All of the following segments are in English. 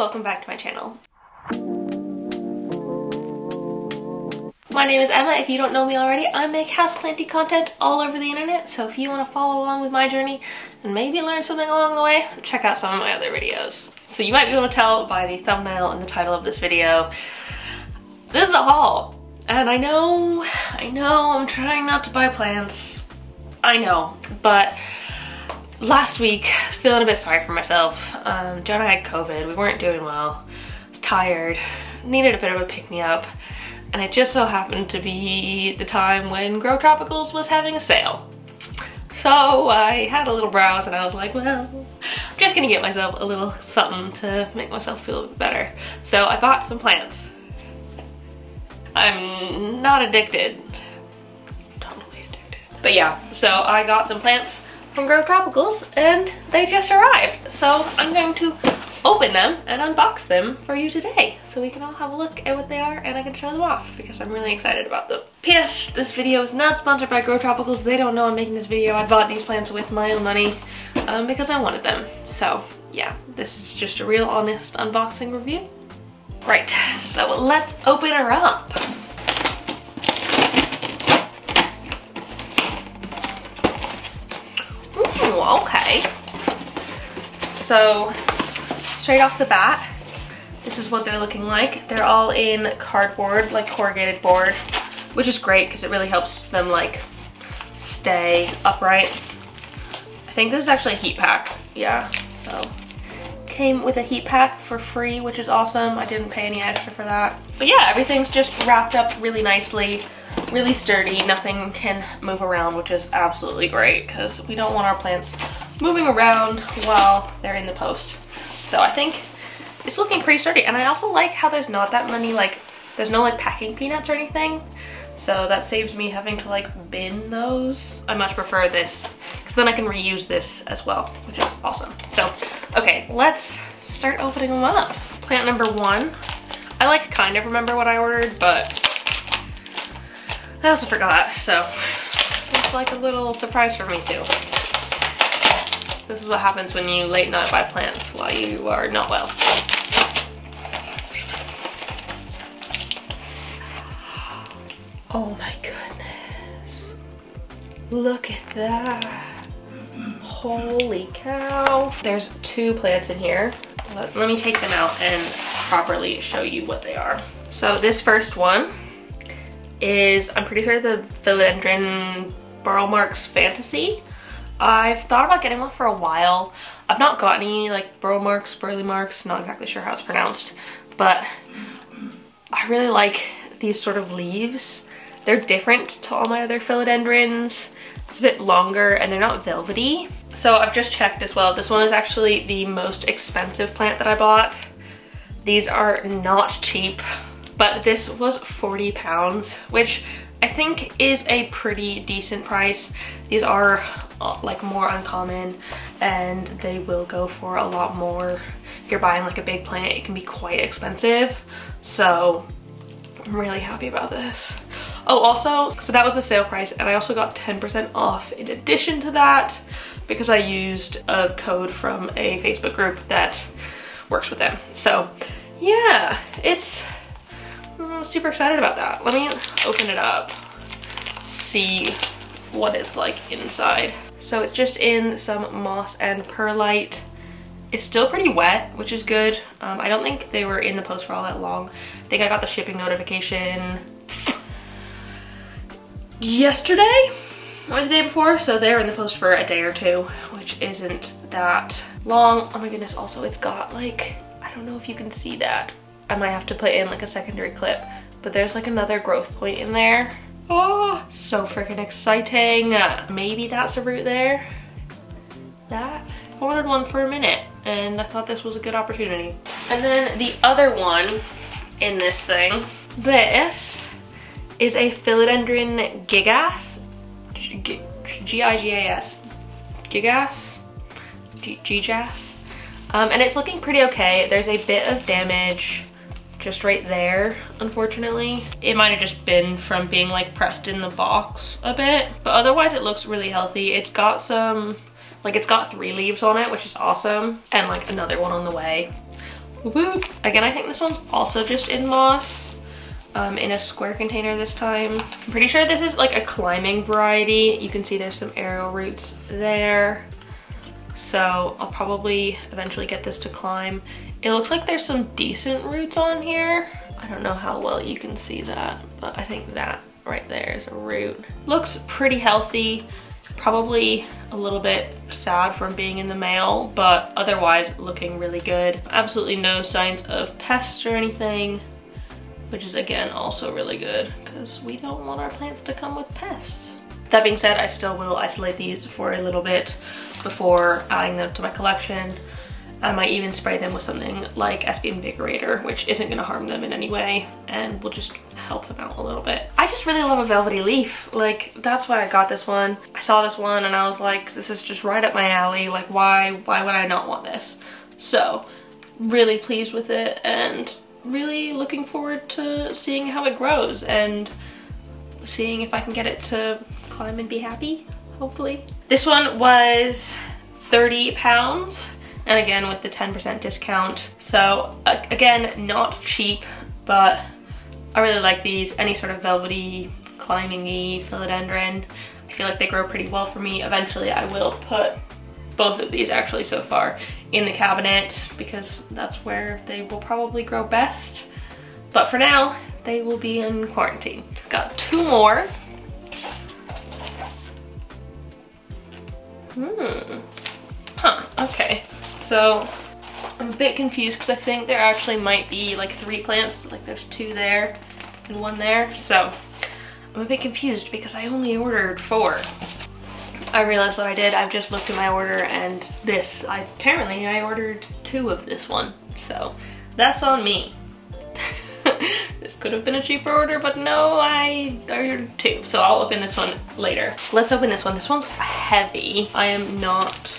welcome back to my channel. My name is Emma. If you don't know me already, I make houseplanty content all over the internet, so if you want to follow along with my journey and maybe learn something along the way, check out some of my other videos. So you might be able to tell by the thumbnail and the title of this video, this is a haul. And I know, I'm trying not to buy plants. I know, but last week, I was feeling a bit sorry for myself. Jonah had COVID, we weren't doing well, I was tired, needed a bit of a pick-me-up, and it just so happened to be the time when Grow Tropicals was having a sale. So I had a little browse and I was like, well, I'm just gonna get myself a little something to make myself feel a bit better. So I bought some plants. I'm not addicted, totally addicted. But yeah, so I got some plants from Grow Tropicals and they just arrived. So I'm going to open them and unbox them for you today so we can all have a look at what they are and I can show them off because I'm really excited about them. P.S. This video is not sponsored by Grow Tropicals. They don't know I'm making this video. I bought these plants with my own money because I wanted them. So yeah, this is just a real honest unboxing review. Right, so let's open her up. Ooh, okay. So straight off the bat, this is what they're looking like. They're all in cardboard, like corrugated board, which is great because it really helps them like stay upright. I think this is actually a heat pack, yeah. So came with a heat pack for free, which is awesome. I didn't pay any extra for that. But yeah, everything's just wrapped up really nicely, really sturdy. Nothing can move around, which is absolutely great because we don't want our plants moving around while they're in the post. So I think it's looking pretty sturdy. And I also like how there's not that many, like, there's no like packing peanuts or anything. So that saves me having to like bin those. I much prefer this because then I can reuse this as well, which is awesome. So, okay, let's start opening them up. Plant number one. I like to kind of remember what I ordered, but I also forgot. So it's like a little surprise for me too. This is what happens when you late night buy plants while you are not well. Oh my goodness. Look at that. Holy cow. There's two plants in here. Let me take them out and properly show you what they are. So this first one is, I'm pretty sure, the Philodendron Burl Marks Fantasy. I've thought about getting one for a while. I've not got any like burl marks, burly marks, not exactly sure how it's pronounced, but I really like these sort of leaves. They're different to all my other philodendrons. It's a bit longer and they're not velvety. So I've just checked as well. This one is actually the most expensive plant that I bought. These are not cheap, but this was 40 pounds, which I think is a pretty decent price. These are like more uncommon and they will go for a lot more. If you're buying like a big plant, it can be quite expensive. So I'm really happy about this. Oh, also, so that was the sale price and I also got 10% off in addition to that because I used a code from a Facebook group that works with them. So yeah, I'm super excited about that. Let me open it up, see what it's like inside. So it's just in some moss and perlite. It's still pretty wet, which is good. I don't think they were in the post for all that long. I think I got the shipping notification yesterday or the day before, so they're in the post for a day or two, which isn't that long. Oh my goodness, also it's got like, I don't know if you can see that. I might have to put in like a secondary clip, but there's like another growth point in there. Oh, so freaking exciting. Maybe that's a root there. That. I wanted one for a minute and I thought this was a good opportunity. And then the other one in this thing, this is a Philodendron gigas. G-I-G-A-S. Gigas? Gigas. And it's looking pretty okay. There's a bit of damage just right there, unfortunately. It might have just been from being like pressed in the box a bit, but otherwise it looks really healthy. It's got some, like it's got 3 leaves on it, which is awesome, and like another one on the way. Woo-woo. Again, I think this one's also just in moss, in a square container this time. I'm pretty sure this is like a climbing variety. You can see there's some aerial roots there. So I'll probably eventually get this to climb. It looks like there's some decent roots on here. I don't know how well you can see that, but I think that right there is a root. Looks pretty healthy. Probably a little bit sad from being in the mail, but otherwise looking really good. Absolutely no signs of pests or anything, which is again also really good because we don't want our plants to come with pests. That being said, I still will isolate these for a little bit before adding them to my collection. I might even spray them with something like SP Invigorator, which isn't gonna harm them in any way and will just help them out a little bit. I just really love a velvety leaf. Like, that's why I got this one. I saw this one and I was like, this is just right up my alley. Like, why would I not want this? So, really pleased with it and really looking forward to seeing how it grows and seeing if I can get it to climb and be happy, hopefully. This one was 30 pounds. And again, with the 10% discount. So again, not cheap, but I really like these. Any sort of velvety, climbing-y philodendron. I feel like they grow pretty well for me. Eventually I will put both of these actually so far in the cabinet because that's where they will probably grow best. But for now, they will be in quarantine. Got two more. Okay. So I'm a bit confused because I think there actually might be like 3 plants. Like there's 2 there and 1 there. So I'm a bit confused because I only ordered 4. I realized what I did. I've just looked at my order and apparently I ordered 2 of this one. So that's on me. This could have been a cheaper order, but no, I ordered 2. So I'll open this one later. Let's open this one. This one's heavy. I am not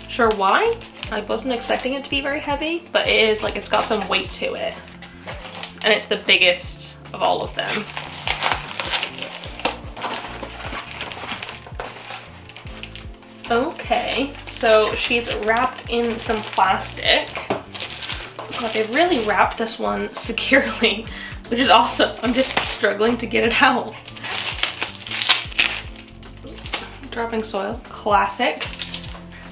sure why. I wasn't expecting it to be very heavy, but it is, like, it's got some weight to it. And it's the biggest of all of them. Okay, so she's wrapped in some plastic. God, they've really wrapped this one securely, which is awesome. I'm just struggling to get it out. Dropping soil, classic.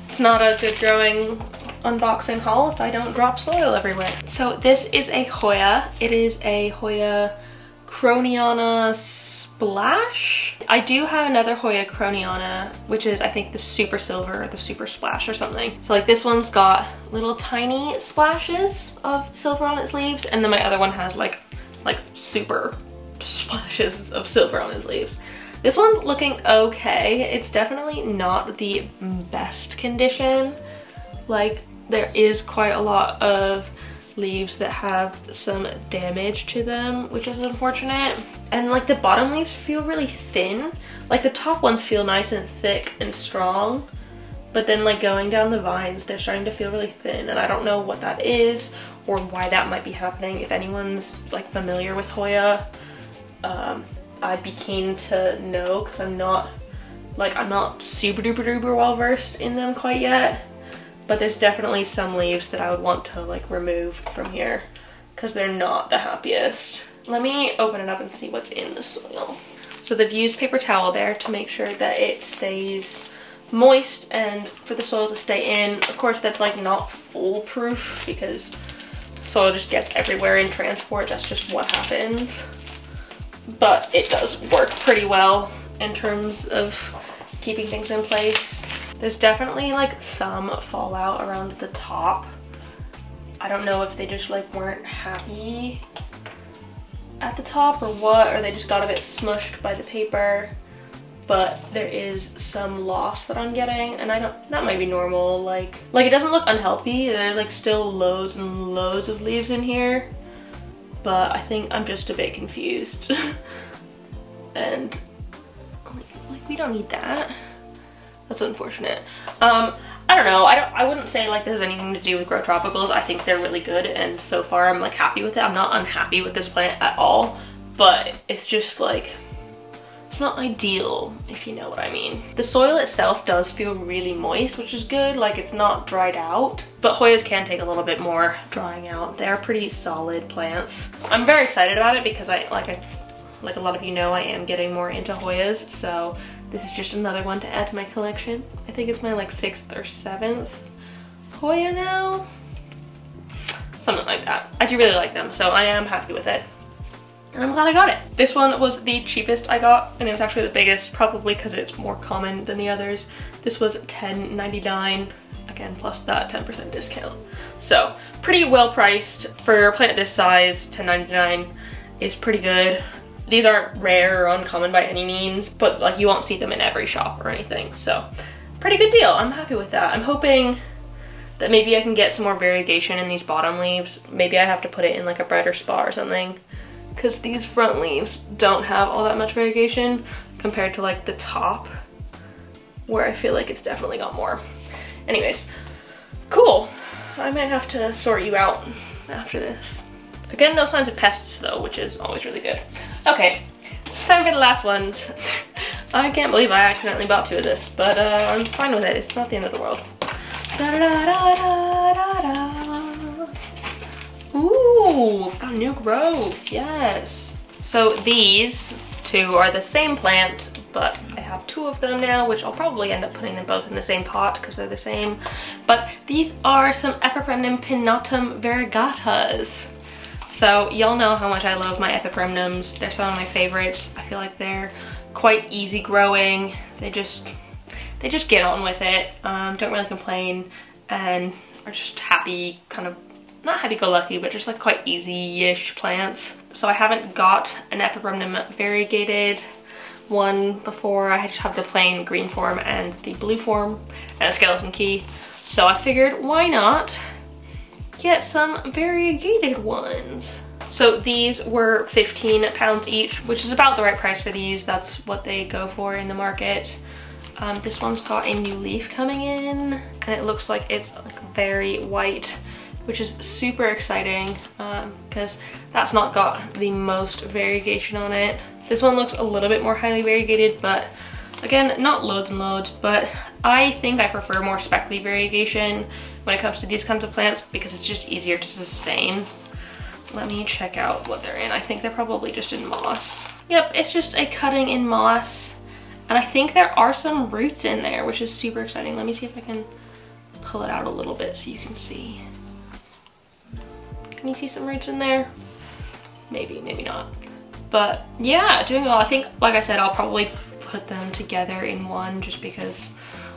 It's not a good growing unboxing haul if I don't drop soil everywhere. So this is a Hoya. It is a Hoya Croniana Splash. I do have another Hoya Croniana, which is I think the Super Silver or the Super Splash or something. So like this one's got little tiny splashes of silver on its leaves, and then my other one has like super splashes of silver on its leaves. This one's looking okay. It's definitely not the best condition. Like, there is quite a lot of leaves that have some damage to them, which is unfortunate. And like the bottom leaves feel really thin. Like the top ones feel nice and thick and strong, but then like going down the vines, they're starting to feel really thin, and I don't know what that is or why that might be happening. If anyone's like familiar with Hoya, I'd be keen to know because I'm not super duper well versed in them quite yet. But there's definitely some leaves that I would want to like remove from here because they're not the happiest. Let me open it up and see what's in the soil. So they've used paper towel there to make sure that it stays moist and for the soil to stay in. Of course, that's like not foolproof because soil just gets everywhere in transport. That's just what happens. But it does work pretty well in terms of keeping things in place. There's definitely like some fallout around the top. I don't know if they just like weren't happy at the top or what, or they just got a bit smushed by the paper. But there is some loss that I'm getting, and that might be normal. Like it doesn't look unhealthy. There's like still loads and loads of leaves in here, but I think I'm just a bit confused. And like we don't need that. That's unfortunate. I don't know. I wouldn't say like this has anything to do with Grow Tropicals. I think they're really good, and so far I'm like happy with it. I'm not unhappy with this plant at all, but it's just like it's not ideal, if you know what I mean. The soil itself does feel really moist, which is good. Like, it's not dried out, but Hoyas can take a little bit more drying out. They're pretty solid plants. I'm very excited about it because like a lot of you know, I am getting more into Hoyas, so this is just another one to add to my collection. I think it's my like 6th or 7th Hoya now. Something like that. I do really like them, so I am happy with it. And I'm glad I got it. This one was the cheapest I got, and it was actually the biggest, probably because it's more common than the others. This was $10.99, again, plus that 10% discount. So, pretty well priced. For a plant this size, $10.99 is pretty good. These aren't rare or uncommon by any means, but like you won't see them in every shop or anything. So, pretty good deal. I'm happy with that. I'm hoping that maybe I can get some more variegation in these bottom leaves. Maybe I have to put it in like a brighter spot or something, because these front leaves don't have all that much variegation compared to like the top, where I feel like it's definitely got more. Anyways, cool. I might have to sort you out after this. Again, no signs of pests though, which is always really good. Okay, it's time for the last ones. I can't believe I accidentally bought 2 of this, but I'm fine with it. It's not the end of the world. Da, da, da, da, da, da. Ooh, got new growth, yes. So these 2 are the same plant, but I have 2 of them now, which I'll probably end up putting them both in the same pot because they're the same. But these are some Pinatum Varicatas. So y'all know how much I love my Epiphaniums. They're some of my favorites. I feel like they're quite easy growing. They just get on with it, don't really complain, and are just happy, kind of, not happy-go-lucky, but just like quite easy-ish plants. So I haven't got an Epiphanium variegated one before. I just have the plain green form and the blue form and a skeleton key. So I figured, why not get some variegated ones? So these were £15 each, which is about the right price for these. That's what they go for in the market. This one's got a new leaf coming in, and it looks like it's like very white, which is super exciting because that's not got the most variegation on it. This one looks a little bit more highly variegated, but again, not loads and loads, but I think I prefer more speckly variegation when it comes to these kinds of plants because it's just easier to sustain. Let me check out what they're in. I think they're probably just in moss. Yep, it's just a cutting in moss. And I think there are some roots in there, which is super exciting. Let me see if I can pull it out a little bit so you can see. Can you see some roots in there? Maybe, maybe not. But yeah, doing well. I think, like I said, I'll probably put them together in one just because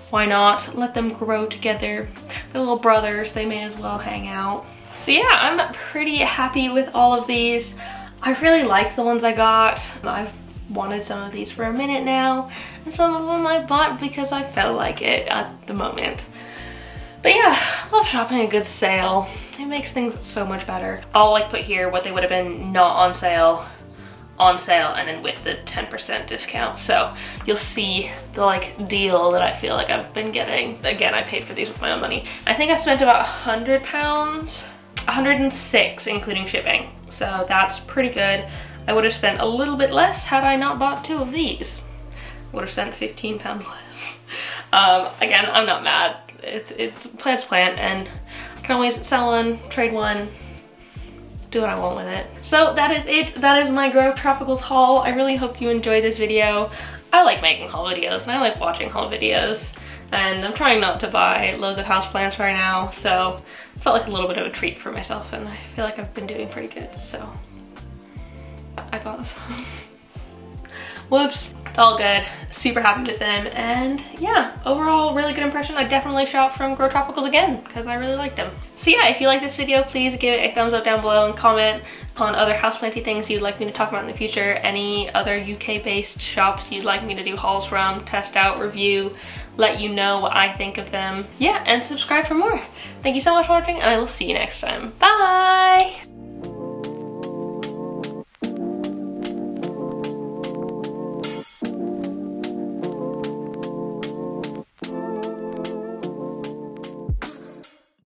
why not? Let them grow together. They're little brothers, they may as well hang out. So yeah, I'm pretty happy with all of these. I really like the ones I got. I've wanted some of these for a minute now, and some of them I bought because I felt like it at the moment. But yeah, love shopping a good sale. It makes things so much better. I'll like put here what they would have been not on sale, and then with the 10% discount. So you'll see the like deal that I feel like I've been getting. Again, I paid for these with my own money. I think I spent about £100, 106 including shipping. So that's pretty good. I would have spent a little bit less had I not bought 2 of these. Would have spent £15 less. Again, I'm not mad. It's plant's plant, and I can always sell one, trade one, do what I want with it. So that is it. That is my Grow Tropicals haul. I really hope you enjoyed this video. I like making haul videos, and I like watching haul videos. And I'm trying not to buy loads of houseplants right now, so it felt like a little bit of a treat for myself, and I feel like I've been doing pretty good, so I got some. Whoops, it's all good. Super happy with them, and yeah, overall really good impression. I definitely shop from Grow Tropicals again because I really liked them. So yeah, if you like this video, please give it a thumbs up down below and comment on other houseplanty things you'd like me to talk about in the future, any other UK based shops you'd like me to do hauls from, test out, review, let you know what I think of them. Yeah, and subscribe for more. Thank you so much for watching, and I will see you next time. Bye!